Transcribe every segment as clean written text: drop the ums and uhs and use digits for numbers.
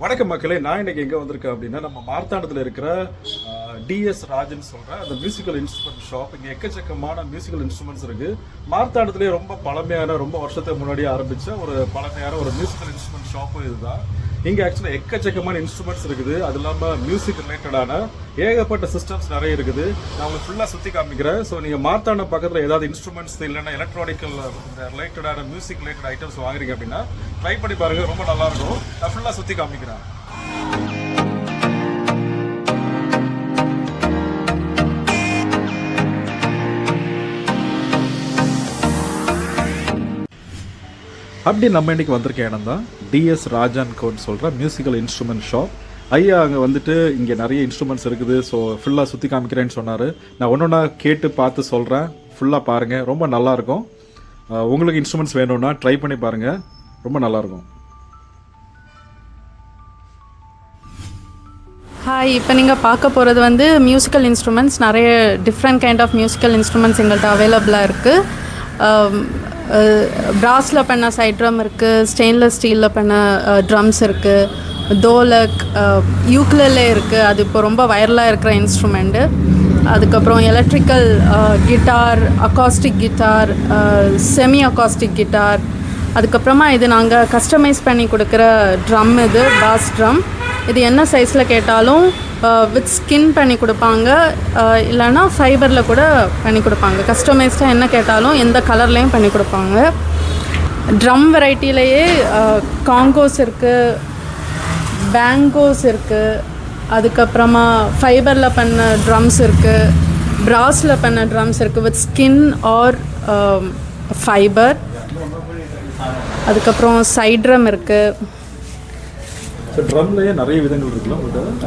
வணக்கம் மக்களே, நான் இன்னைக்கு எங்கே வந்திருக்கேன் அப்படின்னா நம்ம மார்த்தாண்டத்தில் இருக்கிற D.S ராஜ்னு சொல்கிறேன் அந்த மியூசிக்கல் இன்ஸ்ட்ருமெண்ட் ஷாப். இங்கே எக்கச்சக்கமான மியூசிக்கல் இன்ஸ்ட்ருமெண்ட்ஸ் இருக்குது. மார்த்தாண்டத்துலேயே ரொம்ப பழமையான, ரொம்ப வருஷத்துக்கு முன்னாடியே ஆரம்பித்த ஒரு பழமையான ஒரு மியூசிக்கல் இன்ஸ்ட்ருமெண்ட் ஷாப்பும் இதுதான். இங்கே ஆக்சுவலாக எக்கச்சக்கமான இன்ஸ்ட்ருமெண்ட்ஸ் இருக்குது. அது இல்லாமல் மியூசிக் ரிலேட்டடான ஏகப்பட்ட சிஸ்டம்ஸ் நிறைய இருக்குது. நான் உங்களுக்கு ஃபுல்லாக சுற்றி காமிக்கிறேன். ஸோ நீங்கள் மார்த்தாண்டம் பக்கத்தில் ஏதாவது இன்ஸ்ட்ருமெண்ட்ஸ் இல்லைன்னா எலக்ட்ரானிக்கல் ரிலேட்டடான மியூசிக் ரிலேட்டட் ஐட்டம்ஸ் வாங்குறீங்க அப்படின்னா ட்ரை பண்ணி பாருங்கள், ரொம்ப நல்லாயிருக்கும். நான் ஃபுல்லாக சுற்றி காமிக்கிறேன். அப்படி நம்ம இன்றைக்கி வந்திருக்க இடம் தான் D.S Raj Co சொல்கிற மியூசிக்கல் இன்ஸ்ட்ருமெண்ட் ஷாப். ஐயா அங்கே வந்துட்டு இங்கே நிறைய இன்ஸ்ட்ருமெண்ட்ஸ் இருக்குது. ஸோ ஃபுல்லாக சுற்றி காமிக்கிறேன்னு சொன்னார். நான் ஒன்றா கேட்டு பார்த்து சொல்கிறேன். ஃபுல்லாக பாருங்கள், ரொம்ப நல்லாயிருக்கும். உங்களுக்கு இன்ஸ்ட்ருமெண்ட்ஸ் வேணும்னா ட்ரை பண்ணி பாருங்கள், ரொம்ப நல்லாயிருக்கும். ஹாய், இப்போ நீங்கள் பார்க்க போகிறது வந்து மியூசிக்கல் இன்ஸ்ட்ருமெண்ட்ஸ். நிறைய different kind of musical instruments எங்கள்கிட்ட அவைலபிளாக இருக்குது. பிராஸில் பண்ண சைட் ட்ரம் இருக்குது, ஸ்டெயின்லெஸ் ஸ்டீலில் பண்ண ட்ரம்ஸ் இருக்குது, தோலக், யூக்குலேலே இருக்குது. அது இப்போ ரொம்ப வைரலாக இருக்கிற இன்ஸ்ட்ருமெண்ட்டு. அதுக்கப்புறம் electrical guitar, acoustic guitar, semi acoustic guitar. அதுக்கப்புறமா இது நாங்கள் கஸ்டமைஸ் பண்ணி கொடுக்குற ட்ரம், இது பாஸ் ட்ரம். இது என்ன சைஸில் கேட்டாலும் வித் ஸ்கின் பண்ணி கொடுப்பாங்க, இல்லைன்னா ஃபைபரில் கூட பண்ணி கொடுப்பாங்க. கஸ்டமைஸ்டாக என்ன கேட்டாலும் எந்த கலர்லேயும் பண்ணி கொடுப்பாங்க. ட்ரம் வெரைட்டிலேயே காங்கோஸ் இருக்குது, பேங்கோஸ் இருக்குது, அதுக்கப்புறமா ஃபைபரில் பண்ண ட்ரம்ஸ் இருக்குது, பிராஸில் பண்ண ட்ரம்ஸ் இருக்குது வித் ஸ்கின் ஆர் ஃபைபர். அதுக்கப்புறம் சைட் ட்ரம் இருக்குது. ட்ரம்லயே நிறைய விதங்கள் இருக்குல்ல?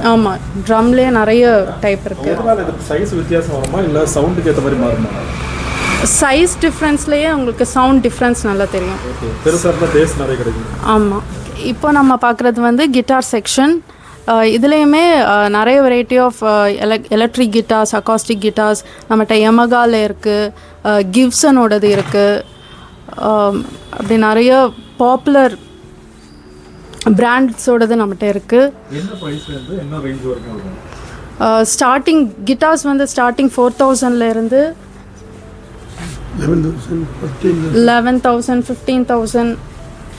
ஆமாம், ட்ரம்லேயே நிறைய டைப் இருக்குது. சைஸ் வித்தியாசம் வருமா இல்லை சவுண்டுக்கு ஏற்ற மாதிரி மாறுமா? சைஸ் டிஃப்ரென்ஸ்லேயே உங்களுக்கு சவுண்ட் டிஃப்ரென்ஸ் நல்லா தெரியும். பெருசாக பேஸ் நிறைய கிடைக்கும். ஆமாம். இப்போ நம்ம பார்க்குறது வந்து கிட்டார் செக்ஷன். இதுலேயுமே நிறைய variety of electric guitars, acoustic guitars நம்மகிட்ட யமகாவில் இருக்குது, கிப்சனோடது இருக்குது. அப்படி நிறைய பாப்புலர் பிராண்ட்ஸோடது நம்மகிட்ட இருக்குது. ஸ்டார்டிங் கிட்டார்ஸ் வந்து ஸ்டார்டிங் 4000லேருந்து 11,000 15,000.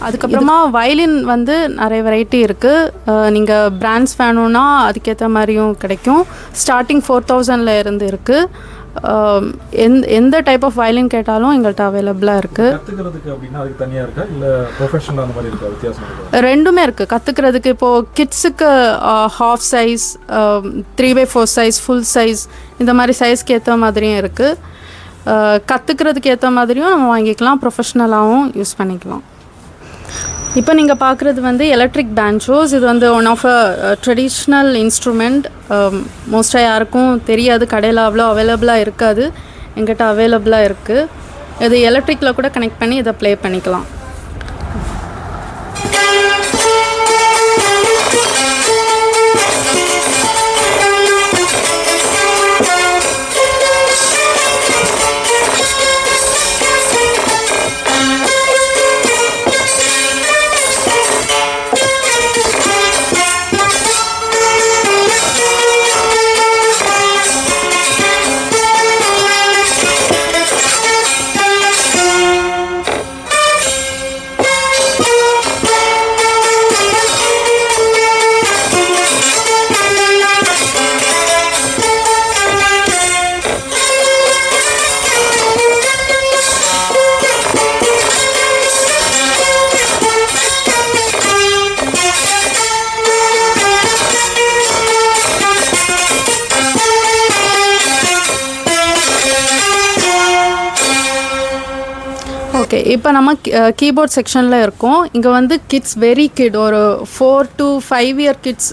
அதுக்கப்புறமா வயலின் வந்து நிறைய வெரைட்டி இருக்குது. நீங்கள் பிராண்ட்ஸ் வேணும்னா அதுக்கேற்ற மாதிரியும் கிடைக்கும். ஸ்டார்டிங் 4000லேருந்து இருக்குது. எந்த டைப் ஆஃப் வயலின் கேட்டாலும் எங்கள்கிட்ட அவைலபிளாக இருக்குது. ரெண்டுமே இருக்குது கற்றுக்கிறதுக்கு. இப்போது கிட்ஸுக்கு half size, 3/4 size, full size, இந்த மாதிரி சைஸ்க்கு ஏற்ற மாதிரியும் இருக்குது. கற்றுக்கிறதுக்கு ஏற்ற மாதிரியும் நம்ம வாங்கிக்கலாம், ப்ரொஃபஷ்னலாகவும் யூஸ் பண்ணிக்கலாம். இப்போ நீங்கள் பார்க்குறது வந்து எலக்ட்ரிக் பேன்ஜோஸ். இது வந்து one of a traditional instrument. மோஸ்ட்டாக யாருக்கும் தெரியாது, கடையில் அவ்வளோ அவைலபிளாக இருக்காது. எங்கிட்ட அவைலபிளாக இருக்குது. இது எலக்ட்ரிக்கில் கூட கனெக்ட் பண்ணி இதை ப்ளே பண்ணிக்கலாம். ஓகே, இப்போ நம்ம கீபோர்ட் செக்ஷனில் இருக்கோம். இங்கே வந்து கிட்ஸ், வெரி கிட், ஒரு 4 to 5 year கிட்ஸ்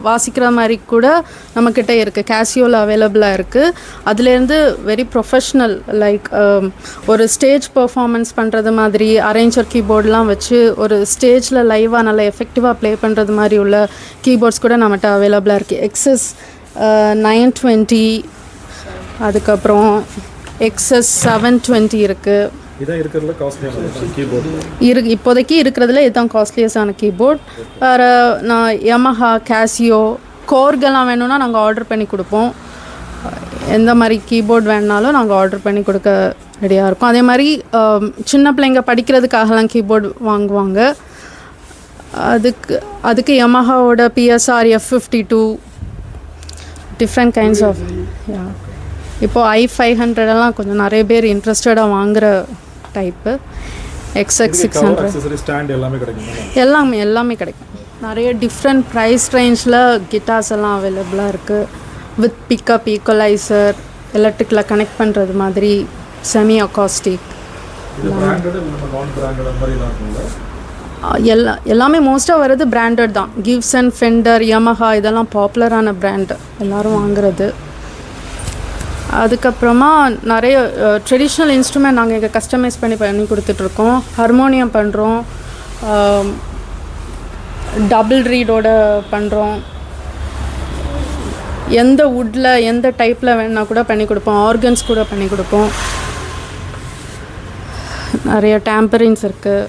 வாசிக்கிற மாதிரி கூட நம்மக்கிட்ட இருக்குது. கேசியோவில் அவைலபிளாக இருக்குது. அதுலேருந்து வெரி ப்ரொஃபஷ்னல், லைக் ஒரு ஸ்டேஜ் பர்ஃபார்மன்ஸ் பண்ணுறது மாதிரி அரேஞ்சர் கீபோர்டெலாம் வச்சு ஒரு ஸ்டேஜில் லைவாக நல்லா எஃபெக்டிவாக ப்ளே பண்ணுறது மாதிரி உள்ள கீபோர்ட்ஸ் கூட நம்மகிட்ட அவைலபிளாக இருக்குது. XS 920, அதுக்கப்புறம் XS 720 இருக்குது. இதான் இருக்கிறதுல காஸ்ட்லியான கீபோர்டு இப்போதைக்கு இருக்கிறதுல இதுதான் காஸ்ட்லியஸான கீபோர்ட். வேறு நான் யமஹா, கேசியோ, கோர்கெல்லாம் வேணும்னா நாங்கள் ஆர்டர் பண்ணி கொடுப்போம். எந்த மாதிரி கீபோர்ட் வேணுனாலும் நாங்கள் ஆர்டர் பண்ணி கொடுக்க ரெடியாக இருக்கோம். அதே மாதிரி சின்ன பிள்ளைங்க படிக்கிறதுக்காகலாம் கீபோர்டு வாங்குவாங்க. அதுக்கு யமஹாவோட PSR F52 different kinds of இப்போது i500 எல்லாம் கொஞ்சம் நிறைய பேர் இன்ட்ரெஸ்டடாக வாங்குகிற டைப்பு. Issac 600 எல்லாமே கிடைக்கும். நிறைய டிஃப்ரெண்ட் ப்ரைஸ் ரேஞ்சில் கிட்டார்ஸ் எல்லாம் அவைலபிளாக இருக்குது. வித் பிக்கப், ஈக்குவலைசர், எலக்ட்ரிக்கில் கனெக்ட் பண்ணுறது மாதிரி, செமி அக்காஸ்டிக் எல்லாமே மோஸ்ட்டாக வர்றது பிராண்டட் தான். கிப்சன், ஃபெண்டர், யமஹா இதெல்லாம் பாப்புலரான பிராண்டு, எல்லோரும் வாங்குறது. அதுக்கப்புறமா நிறைய ட்ரெடிஷ்னல் இன்ஸ்ட்ருமெண்ட் நாங்கள் இங்கே கஸ்டமைஸ் பண்ணி கொடுத்துட்ருக்கோம். ஹார்மோனியம் பண்ணுறோம், டபுள் ரீடோட பண்ணுறோம். எந்த வுட்டில் எந்த டைப்பில் வேணால் கூட பண்ணி கொடுப்போம். ஆர்கன்ஸ் கூட பண்ணி கொடுப்போம். நிறைய டேம்பரின்ஸ் இருக்குது.